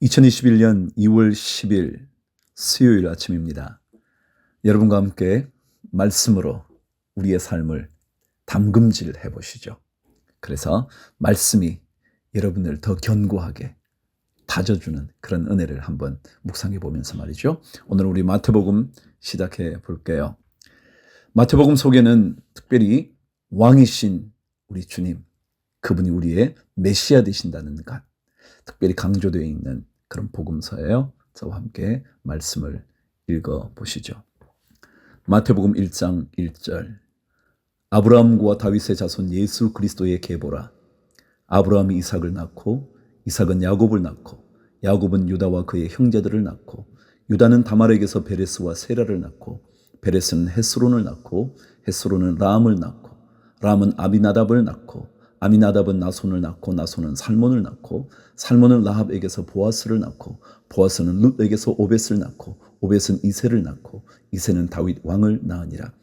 2021년 2월 10일 수요일 아침입니다. 여러분과 함께 말씀으로 우리의 삶을 담금질 해보시죠. 그래서 말씀이 여러분을 더 견고하게 다져주는 그런 은혜를 한번 묵상해 보면서 말이죠. 오늘 우리 마태복음 시작해 볼게요. 마태복음 속에는 특별히 왕이신 우리 주님, 그분이 우리의 메시아 되신다는 것, 특별히 강조되어 있는 그런 복음서예요. 저와 함께 말씀을 읽어보시죠. 마태복음 1장 1절. 아브라함과 다윗의 자손 예수 그리스도의 계보라. 아브라함이 이삭을 낳고 이삭은 야곱을 낳고 야곱은 유다와 그의 형제들을 낳고 유다는 다말에게서 베레스와 세라를 낳고 베레스는 헤스론을 낳고 헤스론은 람을 낳고 람은 아비나답을 낳고 아미나답은 나손을 낳고 나손은 살몬을 낳고 살몬은 라합에게서 보아스를 낳고 보아스는 룻에게서 오벳을 낳고 오벳은 이새를 낳고 이새는 다윗 왕을 낳으니라.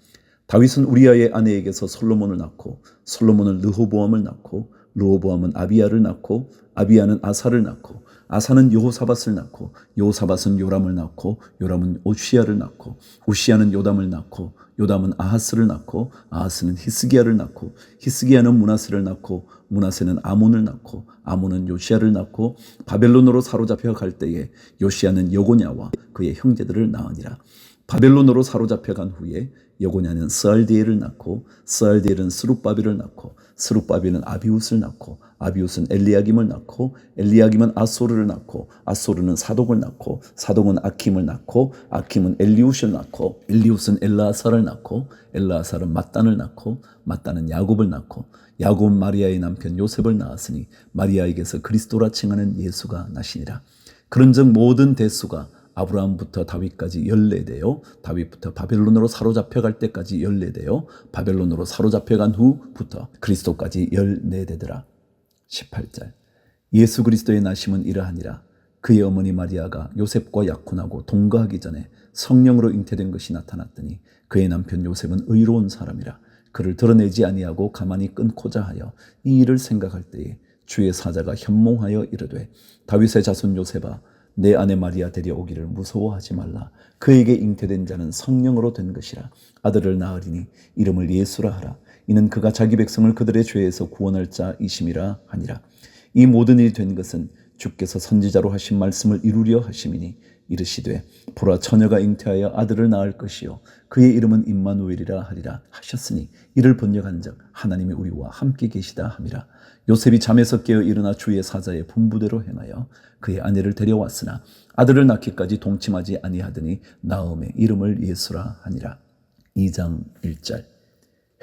다윗은 우리아의 아내에게서 솔로몬을 낳고 솔로몬은 르호보암을 낳고 르호보암은 아비야를 낳고 아비야는 아사를 낳고 아사는 여호사밧을 낳고 여호사밧은 요람을 낳고 요람은 오시야를 낳고 오시야는 요담을 낳고 요담은 아하스를 낳고 아하스는 히스기야를 낳고 히스기야는 므낫세를 낳고 므낫세는 아몬을 낳고 아몬은 요시야를 낳고 바벨론으로 사로잡혀 갈 때에 요시야는 여고냐와 그의 형제들을 낳으니라. 바벨론으로 사로잡혀 간 후에 여고냐는 스알디엘을 낳고 스알디엘은 스룹바벨을 낳고 스룹바벨은 아비웃을 낳고 아비웃은 엘리야김을 낳고 엘리야김은 아소르를 낳고 아소르는 사독을 낳고 사독은 아킴을 낳고 아킴은 엘리웃을 낳고 엘리웃은 엘라아사를 낳고 엘라아사는 mat단을 낳고 mat단은 야곱을 낳고 야곱은 마리아의 남편 요셉을 낳았으니 마리아에게서 그리스도라 칭하는 예수가 나시니라. 그런즉 모든 대수가 아브라함부터 다윗까지 14대요. 다윗부터 바벨론으로 사로잡혀갈 때까지 14대요. 바벨론으로 사로잡혀간 후부터 그리스도까지 14대더라. 18절. 예수 그리스도의 나심은 이러하니라. 그의 어머니 마리아가 요셉과 약혼하고 동거하기 전에 성령으로 잉태된 것이 나타났더니 그의 남편 요셉은 의로운 사람이라. 그를 드러내지 아니하고 가만히 끊고자 하여 이 일을 생각할 때에 주의 사자가 현몽하여 이르되 다윗의 자손 요셉아 내 아내 마리아 데려오기를 무서워하지 말라. 그에게 잉태된 자는 성령으로 된 것이라. 아들을 낳으리니 이름을 예수라 하라. 이는 그가 자기 백성을 그들의 죄에서 구원할 자이심이라 하니라. 이 모든 일이 된 것은 주께서 선지자로 하신 말씀을 이루려 하심이니 이르시되 보라 처녀가 잉태하여 아들을 낳을 것이요 그의 이름은 임마누엘이라 하리라 하셨으니 이를 번역한즉 하나님이 우리와 함께 계시다 함이라. 요셉이 잠에서 깨어 일어나 주의 사자의 분부대로 행하여 그의 아내를 데려왔으나 아들을 낳기까지 동침하지 아니하더니 나음의 이름을 예수라 하니라. 2장 1절.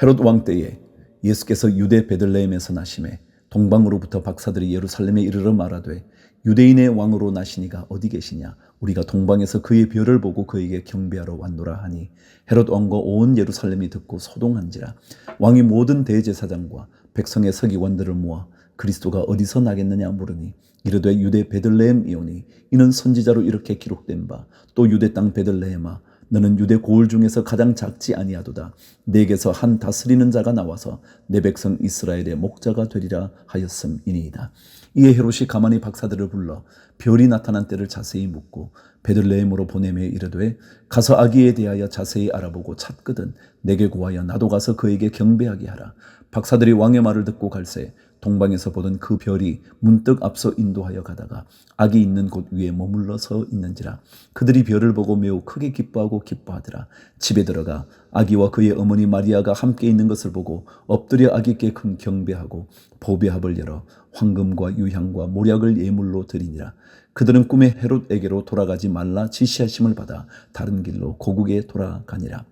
헤롯 왕 때에 예수께서 유대 베들레헴에서 나심에 동방으로부터 박사들이 예루살렘에 이르러 말하되 유대인의 왕으로 나시니가 어디 계시냐? 우리가 동방에서 그의 별을 보고 그에게 경배하러 왔노라 하니 헤롯 왕과 온 예루살렘이 듣고 소동한지라. 왕이 모든 대제사장과 백성의 서기관들을 모아 그리스도가 어디서 나겠느냐 물으니 이르되 유대 베들레헴이오니 이는 선지자로 이렇게 기록된 바 또 유대 땅 베들레헴아 너는 유대 고을 중에서 가장 작지 아니하도다. 내게서 한 다스리는 자가 나와서 내 백성 이스라엘의 목자가 되리라 하였음이니이다. 이에 헤롯이 가만히 박사들을 불러 별이 나타난 때를 자세히 묻고 베들레헴으로 보내매 이르되 가서 아기에 대하여 자세히 알아보고 찾거든 내게 구하여 나도 가서 그에게 경배하게 하라. 박사들이 왕의 말을 듣고 갈새 동방에서 보던 그 별이 문득 앞서 인도하여 가다가 아기 있는 곳 위에 머물러 서 있는지라. 그들이 별을 보고 매우 크게 기뻐하고 기뻐하더라. 집에 들어가 아기와 그의 어머니 마리아가 함께 있는 것을 보고 엎드려 아기께 큰 경배하고 보배합을 열어 황금과 유향과 모략을 예물로 드리니라. 그들은 꿈에 헤롯에게로 돌아가지 말라 지시하심을 받아 다른 길로 고국에 돌아가니라.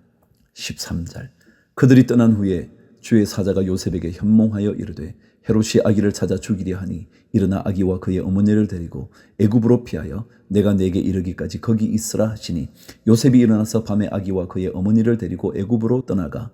13절. 그들이 떠난 후에 주의 사자가 요셉에게 현몽하여 이르되 헤롯이 아기를 찾아 죽이려 하니 일어나 아기와 그의 어머니를 데리고 애굽으로 피하여 내가 내게 이르기까지 거기 있으라 하시니 요셉이 일어나서 밤에 아기와 그의 어머니를 데리고 애굽으로 떠나가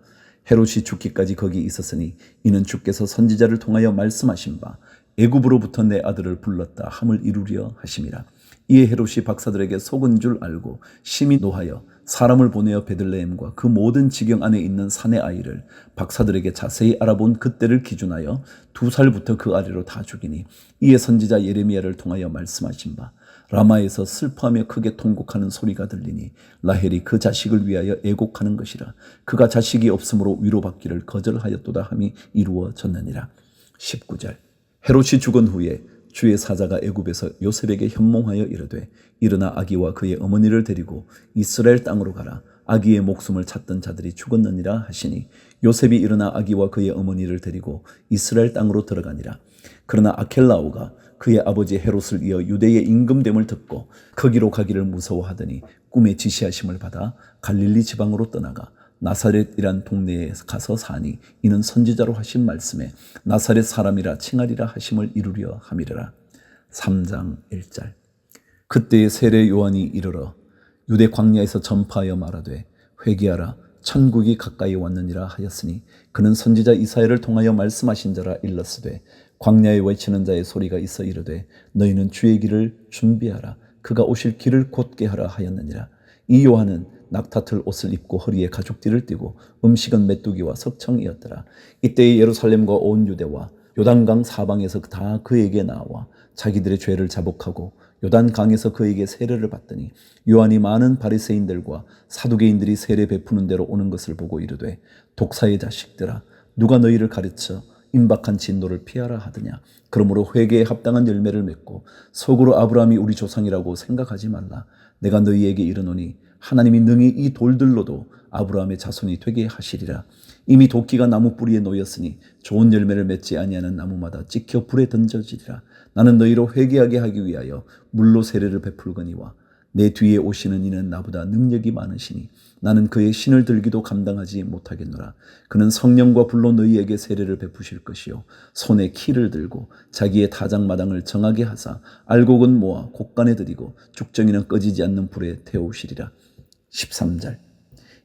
헤롯이 죽기까지 거기 있었으니 이는 주께서 선지자를 통하여 말씀하신 바 애굽으로부터 내 아들을 불렀다 함을 이루려 하심이라. 이에 헤롯이 박사들에게 속은 줄 알고 심히 노하여 사람을 보내어 베들레헴과 그 모든 지경 안에 있는 사내 아이를 박사들에게 자세히 알아본 그때를 기준하여 2살부터 그 아래로 다 죽이니, 이에 선지자 예레미야를 통하여 말씀하신 바 라마에서 슬퍼하며 크게 통곡하는 소리가 들리니 라헬이 그 자식을 위하여 애곡하는 것이라. 그가 자식이 없으므로 위로받기를 거절하였도다 함이 이루어졌느니라. 19절. 헤롯이 죽은 후에 주의 사자가 애굽에서 요셉에게 현몽하여 이르되, 일어나 아기와 그의 어머니를 데리고 이스라엘 땅으로 가라. 아기의 목숨을 찾던 자들이 죽었느니라 하시니, 요셉이 일어나 아기와 그의 어머니를 데리고 이스라엘 땅으로 들어가니라. 그러나 아켈라오가 그의 아버지 헤롯을 이어 유대의 임금됨을 듣고 거기로 가기를 무서워하더니 꿈에 지시하심을 받아 갈릴리 지방으로 떠나가 나사렛이란 동네에 가서 사니, 이는 선지자로 하신 말씀에 나사렛 사람이라 칭하리라 하심을 이루려 함이라. 3장 1절. 그때에 세례 요한이 이르러 유대 광야에서 전파하여 말하되, 회개하라, 천국이 가까이 왔느니라 하였으니, 그는 선지자 이사야를 통하여 말씀하신 자라 일렀으되, 광야에 외치는 자의 소리가 있어 이르되, 너희는 주의 길을 준비하라, 그가 오실 길을 곧게 하라 하였느니라. 이 요한은 낙타틀 옷을 입고 허리에 가죽띠를 띠고 음식은 메뚜기와 석청이었더라. 이때에 예루살렘과 온 유대와 요단강 사방에서 다 그에게 나와 자기들의 죄를 자복하고 요단강에서 그에게 세례를 받더니, 요한이 많은 바리새인들과 사두개인들이 세례 베푸는 대로 오는 것을 보고 이르되, 독사의 자식들아, 누가 너희를 가르쳐 임박한 진노를 피하라 하더냐. 그러므로 회개에 합당한 열매를 맺고 속으로 아브라함이 우리 조상이라고 생각하지 말라. 내가 너희에게 이르노니 하나님이 능히 이 돌들로도 아브라함의 자손이 되게 하시리라. 이미 도끼가 나무 뿌리에 놓였으니 좋은 열매를 맺지 아니하는 나무마다 찍혀 불에 던져지리라. 나는 너희로 회개하게 하기 위하여 물로 세례를 베풀거니와 내 뒤에 오시는 이는 나보다 능력이 많으시니 나는 그의 신을 들기도 감당하지 못하겠노라. 그는 성령과 불로 너희에게 세례를 베푸실 것이요 손에 키를 들고 자기의 타작마당을 정하게 하사 알곡은 모아 곡간에 들이고 죽정이는 꺼지지 않는 불에 태우시리라. 13절.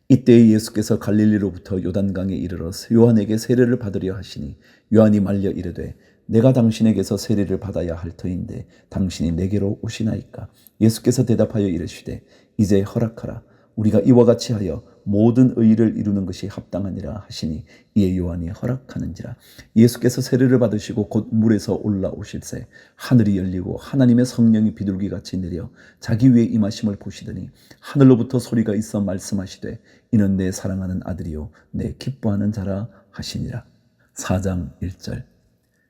이때 예수께서 갈릴리로부터 요단강에 이르러 요한에게 세례를 받으려 하시니, 요한이 말려 이르되, 내가 당신에게서 세례를 받아야 할 터인데 당신이 내게로 오시나이까? 예수께서 대답하여 이르시되, 이제 허락하라. 우리가 이와 같이 하여 모든 의를 이루는 것이 합당하니라 하시니, 이에 요한이 허락하는지라. 예수께서 세례를 받으시고 곧 물에서 올라오실새 하늘이 열리고 하나님의 성령이 비둘기같이 내려 자기 위에 임하심을 보시더니, 하늘로부터 소리가 있어 말씀하시되, 이는 내 사랑하는 아들이요 내 기뻐하는 자라 하시니라. 4장 1절.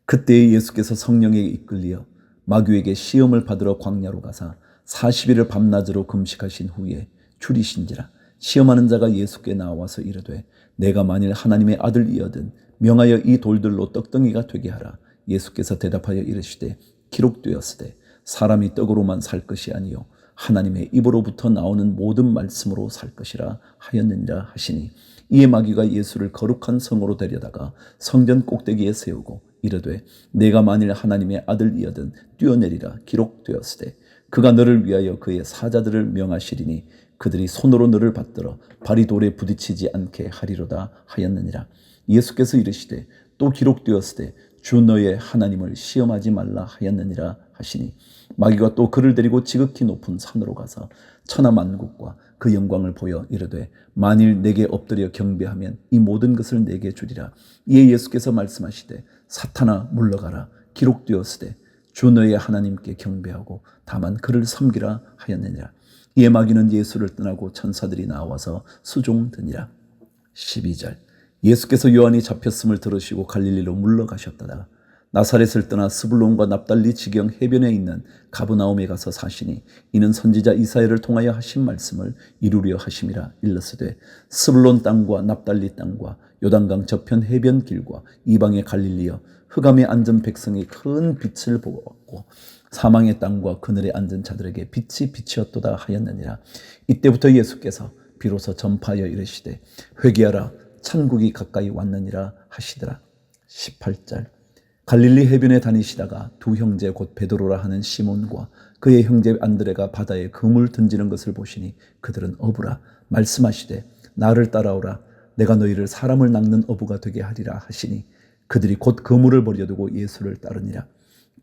그때에 예수께서 성령에 이끌리어 마귀에게 시험을 받으러 광야로 가사 40일을 밤낮으로 금식하신 후에 줄이신지라. 시험하는 자가 예수께 나와서 이르되, 내가 만일 하나님의 아들이거든 명하여 이 돌들로 떡덩이가 되게 하라. 예수께서 대답하여 이르시되, 기록되었으되 사람이 떡으로만 살 것이 아니요 하나님의 입으로부터 나오는 모든 말씀으로 살 것이라 하였느니라 하시니, 이에 마귀가 예수를 거룩한 성으로 데려다가 성전 꼭대기에 세우고 이르되, 내가 만일 하나님의 아들이거든 뛰어내리라. 기록되었으되 그가 너를 위하여 그의 사자들을 명하시리니 그들이 손으로 너를 받들어 발이 돌에 부딪히지 않게 하리로다 하였느니라. 예수께서 이르시되, 또 기록되었으되 주 너의 하나님을 시험하지 말라 하였느니라 하시니, 마귀가 또 그를 데리고 지극히 높은 산으로 가서 천하만국과 그 영광을 보여 이르되, 만일 내게 엎드려 경배하면 이 모든 것을 내게 주리라. 이에 예수께서 말씀하시되, 사탄아 물러가라. 기록되었으되 주 너의 하나님께 경배하고 다만 그를 섬기라 하였느니라. 이에 마귀는 예수를 떠나고 천사들이 나와서 수종드니라. 12절. 예수께서 요한이 잡혔음을 들으시고 갈릴리로 물러가셨다가 나사렛을 떠나 스불론과 납달리 지경 해변에 있는 가브나움에 가서 사시니, 이는 선지자 이사야를 통하여 하신 말씀을 이루려 하심이라. 일렀으되 스불론 땅과 납달리 땅과 요단강 저편 해변 길과 이방의 갈릴리여, 흑암에 앉은 백성이 큰 빛을 보았고 사망의 땅과 그늘에 앉은 자들에게 빛이 비치었도다 하였느니라. 이때부터 예수께서 비로소 전파하여 이르시되, 회개하라, 천국이 가까이 왔느니라 하시더라. 18절. 갈릴리 해변에 다니시다가 두 형제 곧 베드로라 하는 시몬과 그의 형제 안드레가 바다에 그물 던지는 것을 보시니 그들은 어부라. 말씀하시되, 나를 따라오라. 내가 너희를 사람을 낚는 어부가 되게 하리라 하시니, 그들이 곧 그물을 버려두고 예수를 따르니라.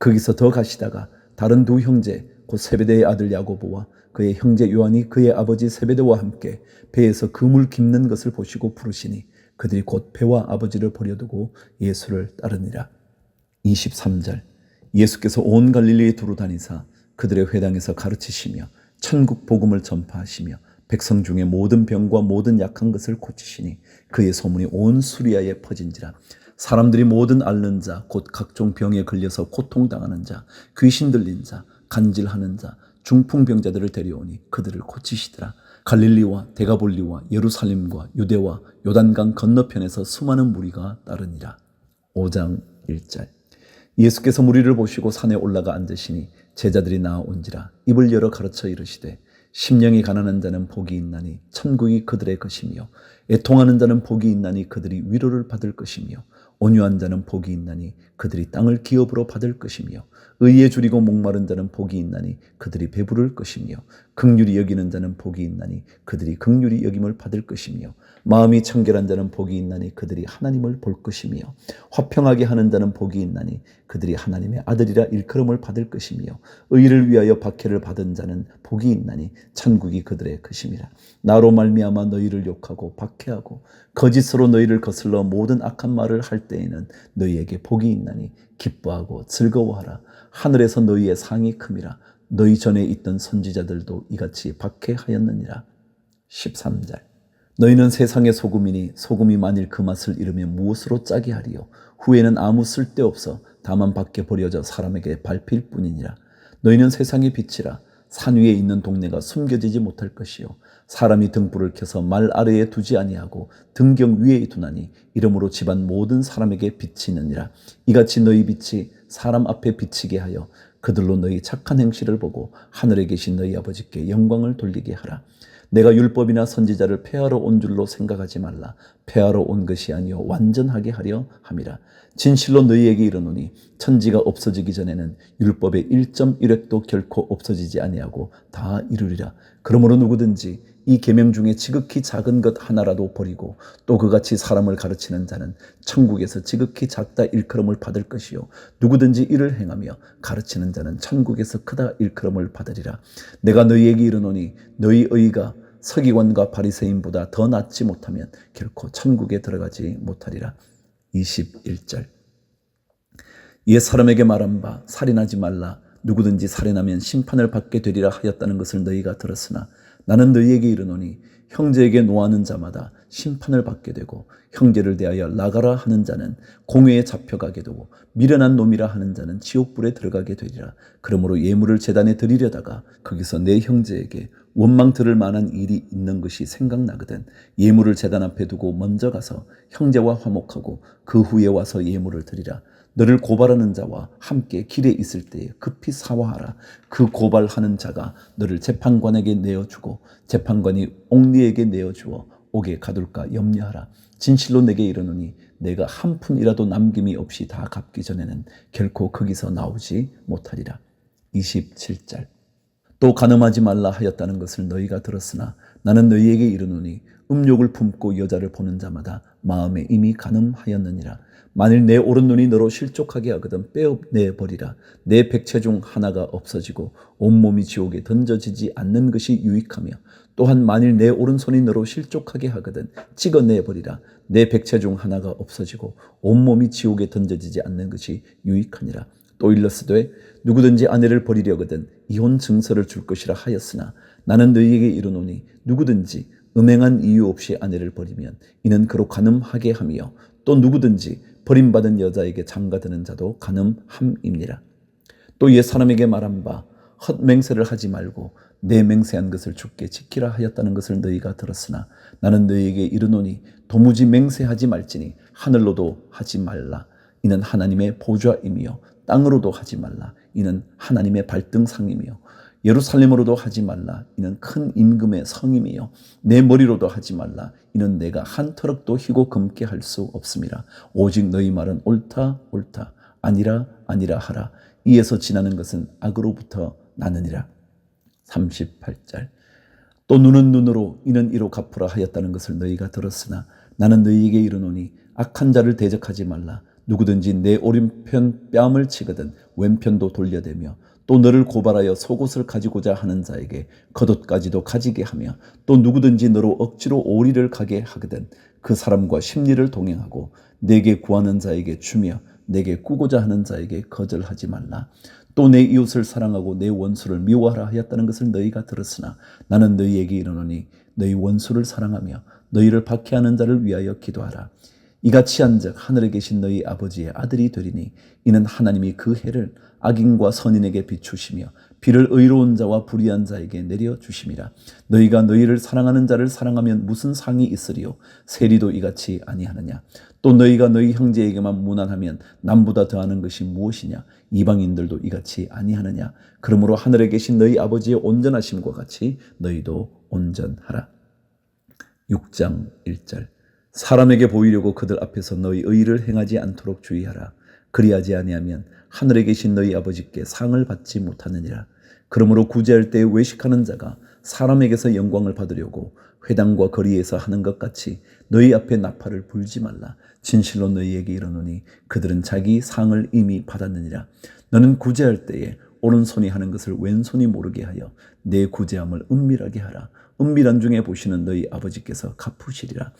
거기서 더 가시다가 다른 두 형제 곧 세베대의 아들 야고보와 그의 형제 요한이 그의 아버지 세베대와 함께 배에서 그물 깁는 것을 보시고 부르시니 그들이 곧 배와 아버지를 버려두고 예수를 따르니라. 23절. 예수께서 온 갈릴리에 두루 다니사 그들의 회당에서 가르치시며 천국 복음을 전파하시며 백성 중에 모든 병과 모든 약한 것을 고치시니 그의 소문이 온 수리아에 퍼진지라. 사람들이 모든 앓는 자 곧 각종 병에 걸려서 고통당하는 자, 귀신 들린 자, 간질하는 자, 중풍병자들을 데려오니 그들을 고치시더라. 갈릴리와 데가볼리와 예루살렘과 유대와 요단강 건너편에서 수많은 무리가 따르니라. 5장 1절. 예수께서 무리를 보시고 산에 올라가 앉으시니 제자들이 나아온지라. 입을 열어 가르쳐 이르시되 심령이 가난한 자는 복이 있나니 천국이 그들의 것이며 애통하는 자는 복이 있나니 그들이 위로를 받을 것이며 온유한 자는 복이 있나니 그들이 땅을 기업으로 받을 것이며 의에 줄이고 목마른 자는 복이 있나니 그들이 배부를 것이며 긍휼히 여기는 자는 복이 있나니 그들이 긍휼히 여김을 받을 것이며 마음이 청결한 자는 복이 있나니 그들이 하나님을 볼 것이며 화평하게 하는 자는 복이 있나니 그들이 하나님의 아들이라 일컬음을 받을 것이며 의를 위하여 박해를 받은 자는 복이 있나니 천국이 그들의 것임이라. 나로 말미암아 너희를 욕하고 박해하고 거짓으로 너희를 거슬러 모든 악한 말을 할 때에는 너희에게 복이 있나니 기뻐하고 즐거워하라. 하늘에서 너희의 상이 큼이라. 너희 전에 있던 선지자들도 이같이 박해하였느니라. 13절. 너희는 세상의 소금이니 소금이 만일 그 맛을 잃으면 무엇으로 짜게 하리요. 후에는 아무 쓸데없어 다만 밖에 버려져 사람에게 밟힐 뿐이니라. 너희는 세상의 빛이라. 산 위에 있는 동네가 숨겨지지 못할 것이요. 사람이 등불을 켜서 말 아래에 두지 아니하고 등경 위에 두나니 이러므로 집안 모든 사람에게 비치느니라. 이같이 너희 빛이 사람 앞에 비치게 하여 그들로 너희 착한 행실을 보고 하늘에 계신 너희 아버지께 영광을 돌리게 하라. 내가 율법이나 선지자를 폐하러 온 줄로 생각하지 말라. 폐하러 온 것이 아니요 완전하게 하려 함이라. 진실로 너희에게 이르노니 천지가 없어지기 전에는 율법의 1.1획도 결코 없어지지 아니하고 다 이루리라. 그러므로 누구든지 이 계명 중에 지극히 작은 것 하나라도 버리고 또 그같이 사람을 가르치는 자는 천국에서 지극히 작다 일컬음을 받을 것이요 누구든지 이를 행하며 가르치는 자는 천국에서 크다 일컬음을 받으리라. 내가 너희에게 이르노니 너희 의가 서기관과 바리새인보다 더 낫지 못하면 결코 천국에 들어가지 못하리라. 21절. 옛 사람에게 말한 바 살인하지 말라. 누구든지 살인하면 심판을 받게 되리라 하였다는 것을 너희가 들었으나 나는 너희에게 이르노니 형제에게 노하는 자마다 심판을 받게 되고 형제를 대하여 나가라 하는 자는 공회에 잡혀가게 되고 미련한 놈이라 하는 자는 지옥불에 들어가게 되리라. 그러므로 예물을 제단에 드리려다가 거기서 내 형제에게 원망 들을 만한 일이 있는 것이 생각나거든 예물을 제단 앞에 두고 먼저 가서 형제와 화목하고 그 후에 와서 예물을 드리라. 너를 고발하는 자와 함께 길에 있을 때에 급히 사화하라. 그 고발하는 자가 너를 재판관에게 내어주고 재판관이 옥리에게 내어주어 옥에 가둘까 염려하라. 진실로 내게 이르노니 내가 한 푼이라도 남김이 없이 다 갚기 전에는 결코 거기서 나오지 못하리라. 27절. 또 간음하지 말라 하였다는 것을 너희가 들었으나 나는 너희에게 이르노니 음욕을 품고 여자를 보는 자마다 마음에 이미 간음하였느니라. 만일 내 오른눈이 너로 실족하게 하거든 빼어내버리라. 내 백체 중 하나가 없어지고 온몸이 지옥에 던져지지 않는 것이 유익하며 또한 만일 내 오른손이 너로 실족하게 하거든 찍어내버리라. 내 백체 중 하나가 없어지고 온몸이 지옥에 던져지지 않는 것이 유익하니라. 또 일렀으되 누구든지 아내를 버리려거든 이혼 증서를 줄 것이라 하였으나 나는 너희에게 이르노니 누구든지 음행한 이유 없이 아내를 버리면 이는 그로 간음하게 하며 또 누구든지 버림받은 여자에게 장가드는 자도 간음함이니라. 또 옛 사람에게 말한 바 헛맹세를 하지 말고 내 맹세한 것을 주께 지키라 하였다는 것을 너희가 들었으나 나는 너희에게 이르노니 도무지 맹세하지 말지니 하늘로도 하지 말라. 이는 하나님의 보좌이며 땅으로도 하지 말라. 이는 하나님의 발등상이며 예루살렘으로도 하지 말라. 이는 큰 임금의 성임이요 내 머리로도 하지 말라. 이는 내가 한 터럭도 희고 금게 할 수 없음이라. 오직 너희 말은 옳다 옳다 아니라 아니라 하라. 이에서 지나는 것은 악으로부터 나느니라. 38절. 또 눈은 눈으로 이는 이로 갚으라 하였다는 것을 너희가 들었으나 나는 너희에게 이르노니 악한 자를 대적하지 말라. 누구든지 내 오른편 뺨을 치거든 왼편도 돌려대며 또 너를 고발하여 속옷을 가지고자 하는 자에게 겉옷까지도 가지게 하며 또 누구든지 너로 억지로 오리를 가게 하거든 그 사람과 심리를 동행하고 내게 구하는 자에게 주며 내게 꾸고자 하는 자에게 거절하지 말라. 또 내 이웃을 사랑하고 내 원수를 미워하라 하였다는 것을 너희가 들었으나 나는 너희에게 이르노니 너희 원수를 사랑하며 너희를 박해하는 자를 위하여 기도하라. 이같이 한즉 하늘에 계신 너희 아버지의 아들이 되리니 이는 하나님이 그 해를 악인과 선인에게 비추시며 비를 의로운 자와 불의한 자에게 내려주심이라. 너희가 너희를 사랑하는 자를 사랑하면 무슨 상이 있으리요? 세리도 이같이 아니하느냐? 또 너희가 너희 형제에게만 무난하면 남보다 더하는 것이 무엇이냐? 이방인들도 이같이 아니하느냐? 그러므로 하늘에 계신 너희 아버지의 온전하심과 같이 너희도 온전하라. 6장 1절 사람에게 보이려고 그들 앞에서 너희 의를 행하지 않도록 주의하라. 그리하지 아니하면 하늘에 계신 너희 아버지께 상을 받지 못하느니라. 그러므로 구제할 때에 외식하는 자가 사람에게서 영광을 받으려고 회당과 거리에서 하는 것 같이 너희 앞에 나팔을 불지 말라. 진실로 너희에게 이르노니 그들은 자기 상을 이미 받았느니라. 너는 구제할 때에 오른손이 하는 것을 왼손이 모르게 하여 내 구제함을 은밀하게 하라. 은밀한 중에 보시는 너희 아버지께서 갚으시리라.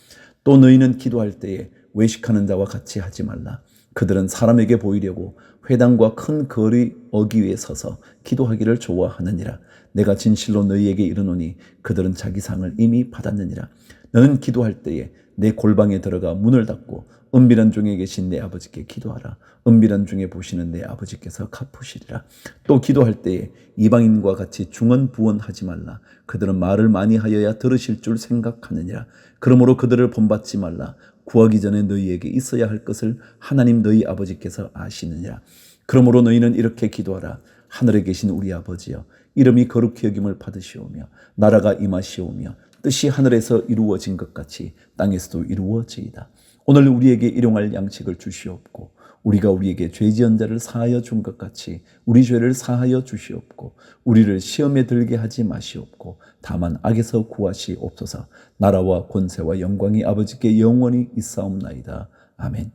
또 너희는 기도할 때에 외식하는 자와 같이 하지 말라. 그들은 사람에게 보이려고 회당과 큰 거리 어귀에 서서 기도하기를 좋아하느니라. 내가 진실로 너희에게 이르노니 그들은 자기 상을 이미 받았느니라. 너는 기도할 때에 내 골방에 들어가 문을 닫고 은밀한 중에 계신 내 아버지께 기도하라. 은밀한 중에 보시는 내 아버지께서 갚으시리라. 또 기도할 때에 이방인과 같이 중언부언하지 말라. 그들은 말을 많이 하여야 들으실 줄 생각하느니라. 그러므로 그들을 본받지 말라. 구하기 전에 너희에게 있어야 할 것을 하나님 너희 아버지께서 아시느니라. 그러므로 너희는 이렇게 기도하라. 하늘에 계신 우리 아버지여, 이름이 거룩히 여김을 받으시오며 나라가 임하시오며 뜻이 하늘에서 이루어진 것 같이 땅에서도 이루어지이다. 오늘 우리에게 일용할 양식을 주시옵고 우리가 우리에게 죄 지은 자를 사하여 준 것 같이 우리 죄를 사하여 주시옵고 우리를 시험에 들게 하지 마시옵고 다만 악에서 구하시옵소서. 나라와 권세와 영광이 아버지께 영원히 있사옵나이다. 아멘.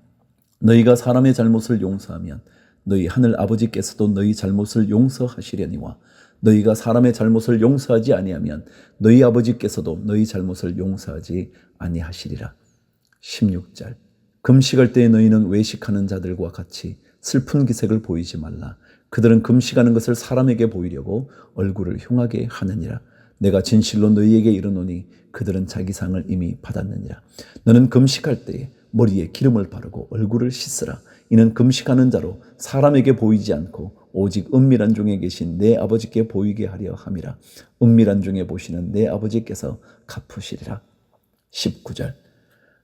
너희가 사람의 잘못을 용서하면 너희 하늘 아버지께서도 너희 잘못을 용서하시려니와 너희가 사람의 잘못을 용서하지 아니하면 너희 아버지께서도 너희 잘못을 용서하지 아니하시리라. 16절 금식할 때에 너희는 외식하는 자들과 같이 슬픈 기색을 보이지 말라. 그들은 금식하는 것을 사람에게 보이려고 얼굴을 흉하게 하느니라. 내가 진실로 너희에게 이르노니 그들은 자기 상을 이미 받았느니라. 너는 금식할 때에 머리에 기름을 바르고 얼굴을 씻으라. 이는 금식하는 자로 사람에게 보이지 않고 오직 은밀한 중에 계신 내 아버지께 보이게 하려 함이라. 은밀한 중에 보시는 내 아버지께서 갚으시리라. 19절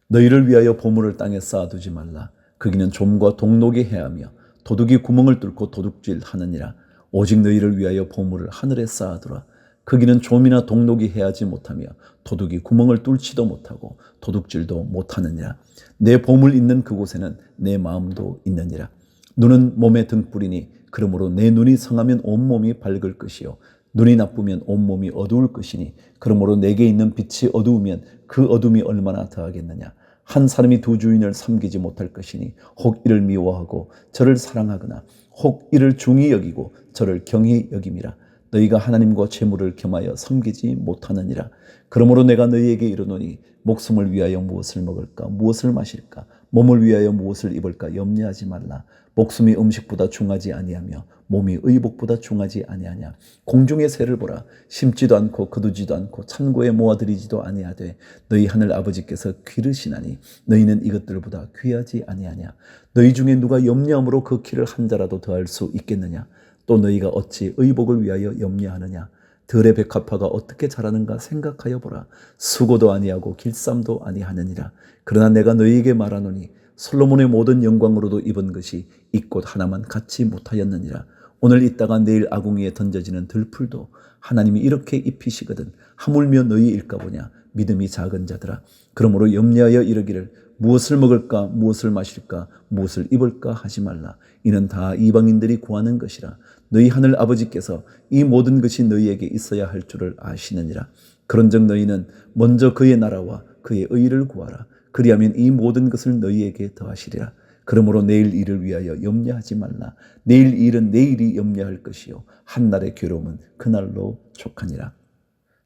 너희를 위하여 보물을 땅에 쌓아두지 말라. 거기는 좀과 동록이 해하며 도둑이 구멍을 뚫고 도둑질 하느니라. 오직 너희를 위하여 보물을 하늘에 쌓아두라. 거기는 좀이나 동록이 해하지 못하며 도둑이 구멍을 뚫지도 못하고 도둑질도 못하느니라. 내 보물 있는 그곳에는 내 마음도 있느니라. 눈은 몸의 등불이니 그러므로 내 눈이 성하면 온몸이 밝을 것이요 눈이 나쁘면 온몸이 어두울 것이니 그러므로 내게 있는 빛이 어두우면 그 어둠이 얼마나 더하겠느냐. 한 사람이 두 주인을 섬기지 못할 것이니 혹 이를 미워하고 저를 사랑하거나 혹 이를 중히 여기고 저를 경히 여김이라. 너희가 하나님과 재물을 겸하여 섬기지 못하느니라. 그러므로 내가 너희에게 이르노니 목숨을 위하여 무엇을 먹을까 무엇을 마실까 몸을 위하여 무엇을 입을까 염려하지 말라. 목숨이 음식보다 중하지 아니하며 몸이 의복보다 중하지 아니하냐. 공중의 새를 보라. 심지도 않고 거두지도 않고 창고에 모아들이지도 아니하되 너희 하늘 아버지께서 기르시나니 너희는 이것들보다 귀하지 아니하냐. 너희 중에 누가 염려함으로 그 키를 한 자라도 더할 수 있겠느냐. 또 너희가 어찌 의복을 위하여 염려하느냐. 들의 백합화가 어떻게 자라는가 생각하여 보라. 수고도 아니하고 길쌈도 아니하느니라. 그러나 내가 너희에게 말하노니 솔로몬의 모든 영광으로도 입은 것이 이 꽃 하나만 갖지 못하였느니라. 오늘 있다가 내일 아궁이에 던져지는 들풀도 하나님이 이렇게 입히시거든 하물며 너희일까 보냐. 믿음이 작은 자들아. 그러므로 염려하여 이르기를 무엇을 먹을까 무엇을 마실까 무엇을 입을까 하지 말라. 이는 다 이방인들이 구하는 것이라. 너희 하늘 아버지께서 이 모든 것이 너희에게 있어야 할 줄을 아시느니라. 그런즉 너희는 먼저 그의 나라와 그의 의를 구하라. 그리하면 이 모든 것을 너희에게 더하시리라. 그러므로 내일 일을 위하여 염려하지 말라. 내일 일은 내일이 염려할 것이요 한날의 괴로움은 그날로 족하니라.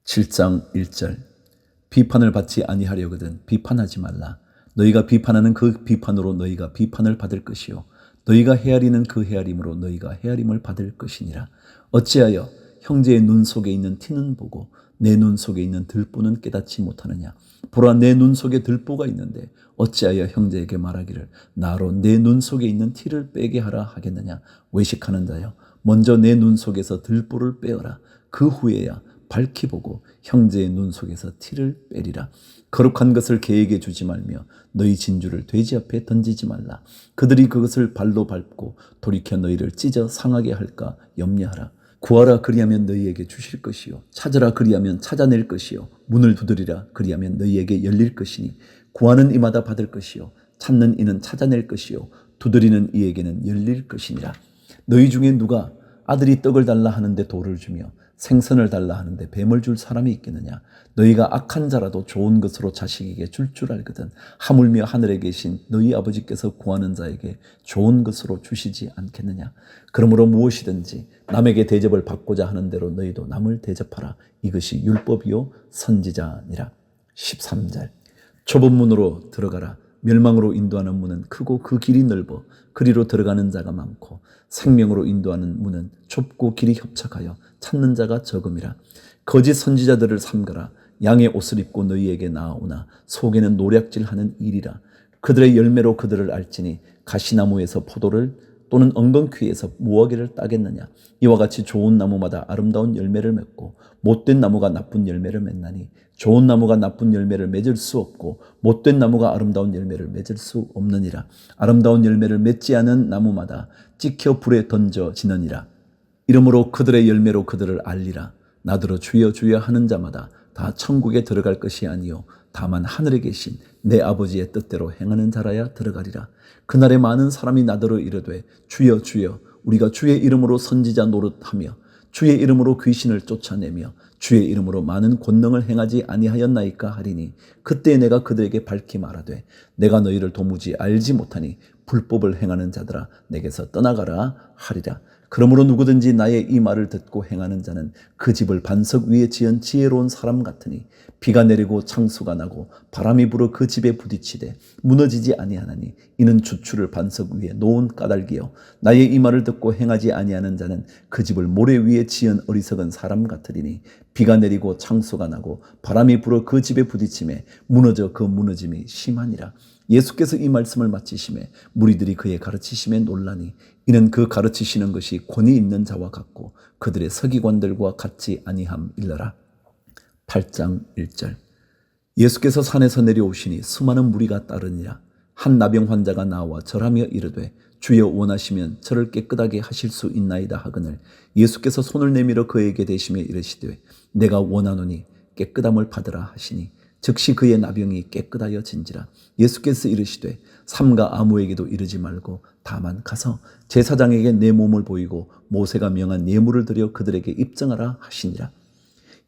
7장 1절. 비판을 받지 아니하려거든 비판하지 말라. 너희가 비판하는 그 비판으로 너희가 비판을 받을 것이요 너희가 헤아리는 그 헤아림으로 너희가 헤아림을 받을 것이니라. 어찌하여 형제의 눈 속에 있는 티는 보고 내 눈 속에 있는 들보는 깨닫지 못하느냐. 보라, 내 눈 속에 들보가 있는데 어찌하여 형제에게 말하기를 나로 내 눈 속에 있는 티를 빼게 하라 하겠느냐. 외식하는 자여, 먼저 내 눈 속에서 들보를 빼어라. 그 후에야 밝히 보고 형제의 눈 속에서 티를 빼리라. 거룩한 것을 개에게 주지 말며 너희 진주를 돼지 앞에 던지지 말라. 그들이 그것을 발로 밟고 돌이켜 너희를 찢어 상하게 할까 염려하라. 구하라, 그리하면 너희에게 주실 것이요 찾으라, 그리하면 찾아낼 것이요 문을 두드리라, 그리하면 너희에게 열릴 것이니 구하는 이마다 받을 것이요 찾는 이는 찾아낼 것이요 두드리는 이에게는 열릴 것이니라. 너희 중에 누가 아들이 떡을 달라 하는데 돌을 주며 생선을 달라 하는데 뱀을 줄 사람이 있겠느냐. 너희가 악한 자라도 좋은 것으로 자식에게 줄 줄 알거든 하물며 하늘에 계신 너희 아버지께서 구하는 자에게 좋은 것으로 주시지 않겠느냐. 그러므로 무엇이든지 남에게 대접을 받고자 하는 대로 너희도 남을 대접하라. 이것이 율법이요 선지자니라. 13절. 좁은 문으로 들어가라. 멸망으로 인도하는 문은 크고 그 길이 넓어 그리로 들어가는 자가 많고 생명으로 인도하는 문은 좁고 길이 협착하여 찾는 자가 적음이라. 거짓 선지자들을 삼가라. 양의 옷을 입고 너희에게 나아오나 속에는 노략질하는 일이라. 그들의 열매로 그들을 알지니 가시나무에서 포도를 또는 엉겅퀴에서 무화과를 따겠느냐. 이와 같이 좋은 나무마다 아름다운 열매를 맺고 못된 나무가 나쁜 열매를 맺나니 좋은 나무가 나쁜 열매를 맺을 수 없고 못된 나무가 아름다운 열매를 맺을 수 없느니라. 아름다운 열매를 맺지 않은 나무마다 찍혀 불에 던져지느니라. 이러므로 그들의 열매로 그들을 알리라. 나더러 주여 주여 하는 자마다 다 천국에 들어갈 것이 아니요 다만 하늘에 계신 내 아버지의 뜻대로 행하는 자라야 들어가리라. 그날에 많은 사람이 나더러 이르되 주여 주여 우리가 주의 이름으로 선지자 노릇하며 주의 이름으로 귀신을 쫓아내며 주의 이름으로 많은 권능을 행하지 아니하였나이까 하리니 그때 내가 그들에게 밝히 말하되 내가 너희를 도무지 알지 못하니 불법을 행하는 자들아 내게서 떠나가라 하리라. 그러므로 누구든지 나의 이 말을 듣고 행하는 자는 그 집을 반석 위에 지은 지혜로운 사람 같으니 비가 내리고 창수가 나고 바람이 불어 그 집에 부딪히되 무너지지 아니하나니 이는 주추를 반석 위에 놓은 까닭이요 나의 이 말을 듣고 행하지 아니하는 자는 그 집을 모래 위에 지은 어리석은 사람 같으리니 비가 내리고 창수가 나고 바람이 불어 그 집에 부딪히매 무너져 그 무너짐이 심하니라. 예수께서 이 말씀을 마치시매 무리들이 그의 가르치심에 놀라니 이는 그 가르치시는 것이 권위 있는 자와 같고 그들의 서기관들과 같지 아니함일러라. 8장 1절. 예수께서 산에서 내려오시니 수많은 무리가 따르니라. 한 나병 환자가 나와 절하며 이르되 주여 원하시면 저를 깨끗하게 하실 수 있나이다 하거늘 예수께서 손을 내밀어 그에게 대시며 이르시되 내가 원하노니 깨끗함을 받으라 하시니 즉시 그의 나병이 깨끗하여 진지라. 예수께서 이르시되 삼가 아무에게도 이르지 말고 다만 가서 제사장에게 내 몸을 보이고 모세가 명한 예물을 드려 그들에게 입증하라 하시니라.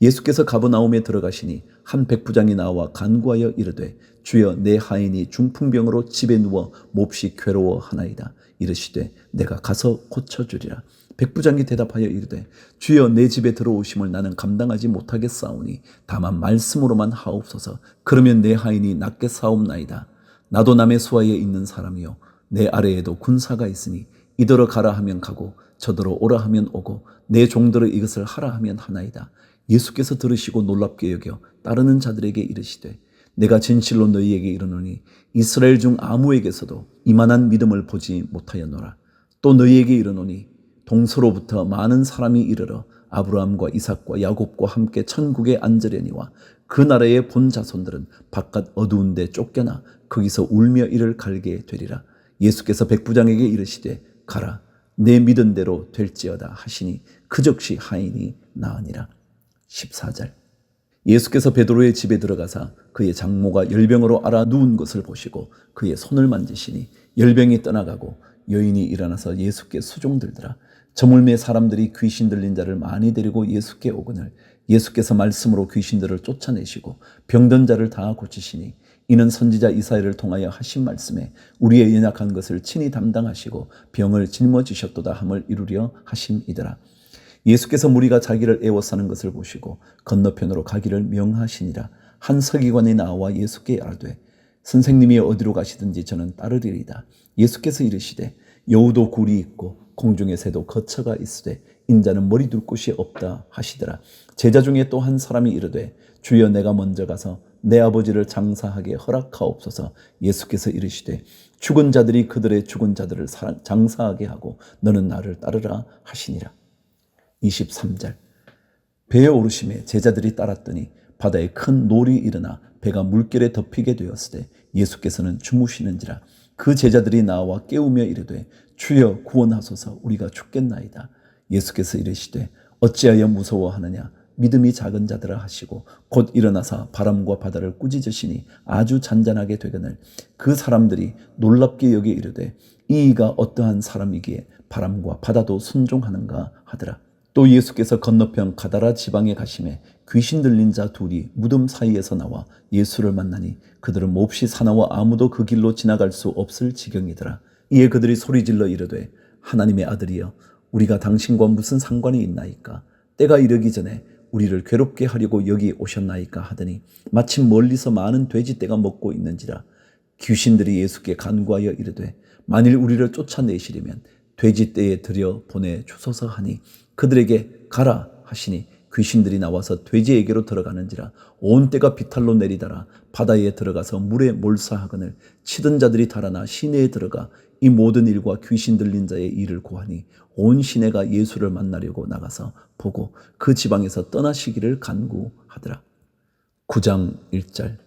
예수께서 가버나움에 들어가시니 한 백부장이 나와 간구하여 이르되 주여 내 하인이 중풍병으로 집에 누워 몹시 괴로워하나이다. 이르시되 내가 가서 고쳐주리라. 백부장이 대답하여 이르되 주여 내 집에 들어오심을 나는 감당하지 못하겠사오니 다만 말씀으로만 하옵소서. 그러면 내 하인이 낫게 사옵나이다. 나도 남의 수하에 있는 사람이요 내 아래에도 군사가 있으니 이더러 가라 하면 가고 저더러 오라 하면 오고 내 종들어 이것을 하라 하면 하나이다. 예수께서 들으시고 놀랍게 여겨 따르는 자들에게 이르시되 내가 진실로 너희에게 이르노니 이스라엘 중 아무에게서도 이만한 믿음을 보지 못하였노라. 또 너희에게 이르노니 동서로부터 많은 사람이 이르러 아브라함과 이삭과 야곱과 함께 천국에 앉으려니와 그 나라의 본 자손들은 바깥 어두운 데 쫓겨나 거기서 울며 이를 갈게 되리라. 예수께서 백부장에게 이르시되 가라 내 믿은 대로 될지어다 하시니 그 즉시 하인이 나으니라. 14절. 예수께서 베드로의 집에 들어가사 그의 장모가 열병으로 앓아 누운 것을 보시고 그의 손을 만지시니 열병이 떠나가고 여인이 일어나서 예수께 수종들더라. 저물매 사람들이 귀신 들린 자를 많이 데리고 예수께 오거늘 예수께서 말씀으로 귀신들을 쫓아내시고 병든 자를 다 고치시니 이는 선지자 이사야를 통하여 하신 말씀에 우리의 연약한 것을 친히 담당하시고 병을 짊어지셨도다 함을 이루려 하심이더라. 예수께서 무리가 자기를 애워싸는 것을 보시고 건너편으로 가기를 명하시니라. 한 서기관이 나와 예수께 이르되 선생님이 어디로 가시든지 저는 따르리이다. 예수께서 이르시되 여우도 굴이 있고 공중의 새도 거처가 있으되 인자는 머리 둘 곳이 없다 하시더라. 제자 중에 또 한 사람이 이르되 주여 내가 먼저 가서 내 아버지를 장사하게 허락하옵소서. 예수께서 이르시되 죽은 자들이 그들의 죽은 자들을 장사하게 하고 너는 나를 따르라 하시니라. 23절. 배에 오르심에 제자들이 따랐더니 바다에 큰 놀이 일어나 배가 물결에 덮이게 되었으되 예수께서는 주무시는지라. 그 제자들이 나와 깨우며 이르되 주여 구원하소서 우리가 죽겠나이다. 예수께서 이르시되 어찌하여 무서워하느냐 믿음이 작은 자들아 하시고 곧 일어나사 바람과 바다를 꾸짖으시니 아주 잔잔하게 되거늘 그 사람들이 놀랍게 여기 이르되 이가 어떠한 사람이기에 바람과 바다도 순종하는가 하더라. 또 예수께서 건너편 가다라 지방에 가심에 귀신 들린 자 둘이 무덤 사이에서 나와 예수를 만나니 그들은 몹시 사나워 아무도 그 길로 지나갈 수 없을 지경이더라. 이에 그들이 소리질러 이르되 하나님의 아들이여 우리가 당신과 무슨 상관이 있나이까? 때가 이르기 전에 우리를 괴롭게 하려고 여기 오셨나이까 하더니 마침 멀리서 많은 돼지떼가 먹고 있는지라. 귀신들이 예수께 간구하여 이르되 만일 우리를 쫓아내시려면 돼지떼에 들여 보내 주소서 하니 그들에게 가라 하시니 귀신들이 나와서 돼지에게로 들어가는지라. 온 떼가 비탈로 내리다라 바다에 들어가서 물에 몰사하거늘 치던 자들이 달아나 시내에 들어가 이 모든 일과 귀신 들린 자의 일을 고하니 온 시내가 예수를 만나려고 나가서 보고 그 지방에서 떠나시기를 간구하더라. 9장 1절.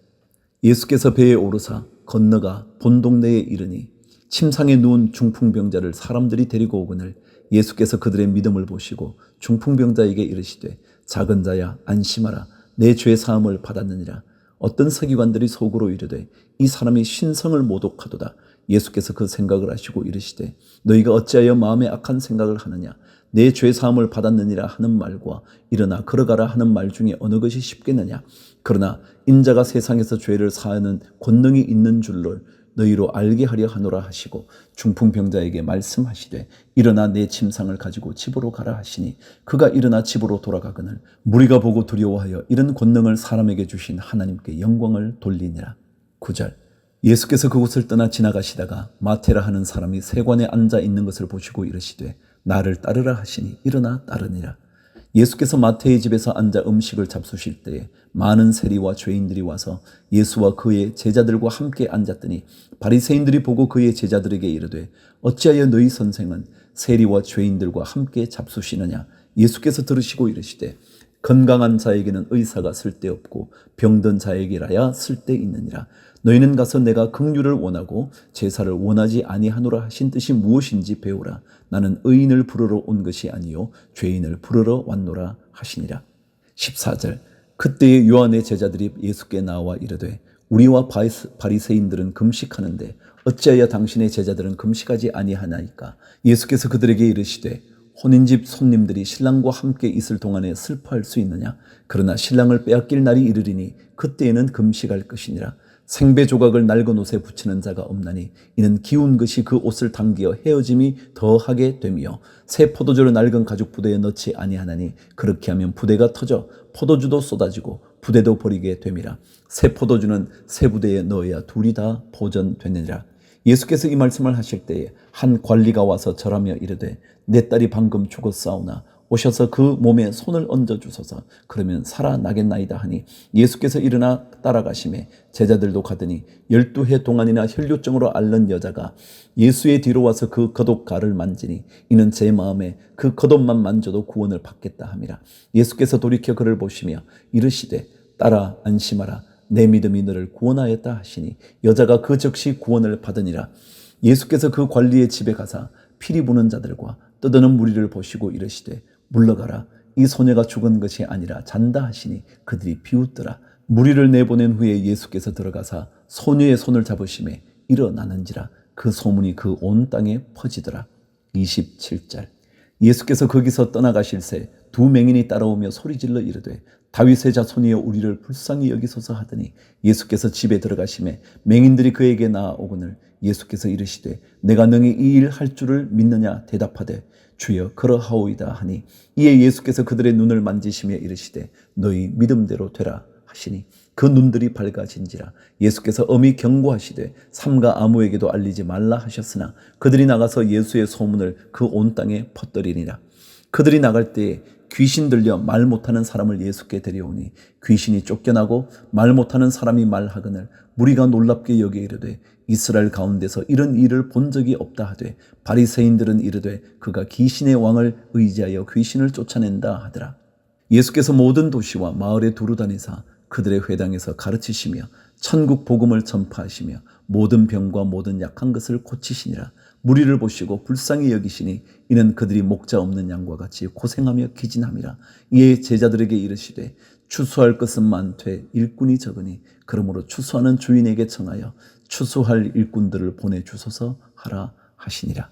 예수께서 배에 오르사 건너가 본 동네에 이르니 침상에 누운 중풍병자를 사람들이 데리고 오거늘 예수께서 그들의 믿음을 보시고 중풍병자에게 이르시되 작은 자야 안심하라 내 죄 사함을 받았느니라. 어떤 서기관들이 속으로 이르되 이 사람이 신성을 모독하도다. 예수께서 그 생각을 하시고 이르시되 너희가 어찌하여 마음에 악한 생각을 하느냐. 내 죄 사함을 받았느니라 하는 말과 일어나 걸어가라 하는 말 중에 어느 것이 쉽겠느냐. 그러나 인자가 세상에서 죄를 사하는 권능이 있는 줄을 너희로 알게 하려 하노라 하시고 중풍병자에게 말씀하시되 일어나 내 침상을 가지고 집으로 가라 하시니 그가 일어나 집으로 돌아가거늘 무리가 보고 두려워하여 이런 권능을 사람에게 주신 하나님께 영광을 돌리니라. 9절. 예수께서 그곳을 떠나 지나가시다가 마테라 하는 사람이 세관에 앉아 있는 것을 보시고 이르시되 나를 따르라 하시니 일어나 따르니라. 예수께서 마태의 집에서 앉아 음식을 잡수실 때에 많은 세리와 죄인들이 와서 예수와 그의 제자들과 함께 앉았더니 바리새인들이 보고 그의 제자들에게 이르되 어찌하여 너희 선생은 세리와 죄인들과 함께 잡수시느냐. 예수께서 들으시고 이르시되 건강한 자에게는 의사가 쓸데없고 병든 자에게라야 쓸데있느니라. 너희는 가서 내가 긍휼을 원하고 제사를 원하지 아니하노라 하신 뜻이 무엇인지 배우라. 나는 의인을 부르러 온 것이 아니요 죄인을 부르러 왔노라 하시니라. 14절. 그때에 요한의 제자들이 예수께 나와 이르되 우리와 바리새인들은 금식하는데 어찌하여 당신의 제자들은 금식하지 아니하나이까. 예수께서 그들에게 이르시되 혼인집 손님들이 신랑과 함께 있을 동안에 슬퍼할 수 있느냐. 그러나 신랑을 빼앗길 날이 이르리니 그때에는 금식할 것이니라. 생배 조각을 낡은 옷에 붙이는 자가 없나니 이는 기운 것이 그 옷을 당기어 헤어짐이 더하게 되며 새 포도주를 낡은 가죽 부대에 넣지 아니하나니 그렇게 하면 부대가 터져 포도주도 쏟아지고 부대도 버리게 됨이라. 새 포도주는 새 부대에 넣어야 둘이 다 보존되느니라. 예수께서 이 말씀을 하실 때에 한 관리가 와서 절하며 이르되 내 딸이 방금 죽었사오나 오셔서 그 몸에 손을 얹어 주소서. 그러면 살아나겠나이다 하니 예수께서 일어나 따라가시매 제자들도 가더니 12해 동안이나 혈류증으로 앓는 여자가 예수의 뒤로 와서 그 겉옷가를 만지니 이는 제 마음에 그 겉옷만 만져도 구원을 받겠다 함이라. 예수께서 돌이켜 그를 보시며 이르시되 딸아 안심하라 내 믿음이 너를 구원하였다 하시니 여자가 그 즉시 구원을 받으니라. 예수께서 그 관리의 집에 가사 피리 부는 자들과 떠드는 무리를 보시고 이르시되 물러가라 이 소녀가 죽은 것이 아니라 잔다 하시니 그들이 비웃더라. 무리를 내보낸 후에 예수께서 들어가사 소녀의 손을 잡으심에 일어나는지라. 그 소문이 그 온 땅에 퍼지더라. 27절. 예수께서 거기서 떠나가실새 두 맹인이 따라오며 소리질러 이르되 다윗의 자손이여 우리를 불쌍히 여기소서 하더니 예수께서 집에 들어가시매 맹인들이 그에게 나아오거늘 예수께서 이르시되 내가 능히 이 일 할 줄을 믿느냐 대답하되 주여 그러하오이다 하니 이에 예수께서 그들의 눈을 만지시며 이르시되 너희 믿음대로 되라 하시니 그 눈들이 밝아진지라. 예수께서 엄히 경고하시되 삼가 아무에게도 알리지 말라 하셨으나 그들이 나가서 예수의 소문을 그 온 땅에 퍼뜨리니라. 그들이 나갈 때에 귀신 들려 말 못하는 사람을 예수께 데려오니 귀신이 쫓겨나고 말 못하는 사람이 말하거늘 무리가 놀랍게 여겨 이르되 이스라엘 가운데서 이런 일을 본 적이 없다 하되 바리새인들은 이르되 그가 귀신의 왕을 의지하여 귀신을 쫓아낸다 하더라. 예수께서 모든 도시와 마을에 두루 다니사 그들의 회당에서 가르치시며 천국 복음을 전파하시며 모든 병과 모든 약한 것을 고치시니라. 무리를 보시고 불쌍히 여기시니 이는 그들이 목자 없는 양과 같이 고생하며 기진함이라. 이에 제자들에게 이르시되 추수할 것은 많되 일꾼이 적으니 그러므로 추수하는 주인에게 청하여 추수할 일꾼들을 보내주소서 하라 하시니라.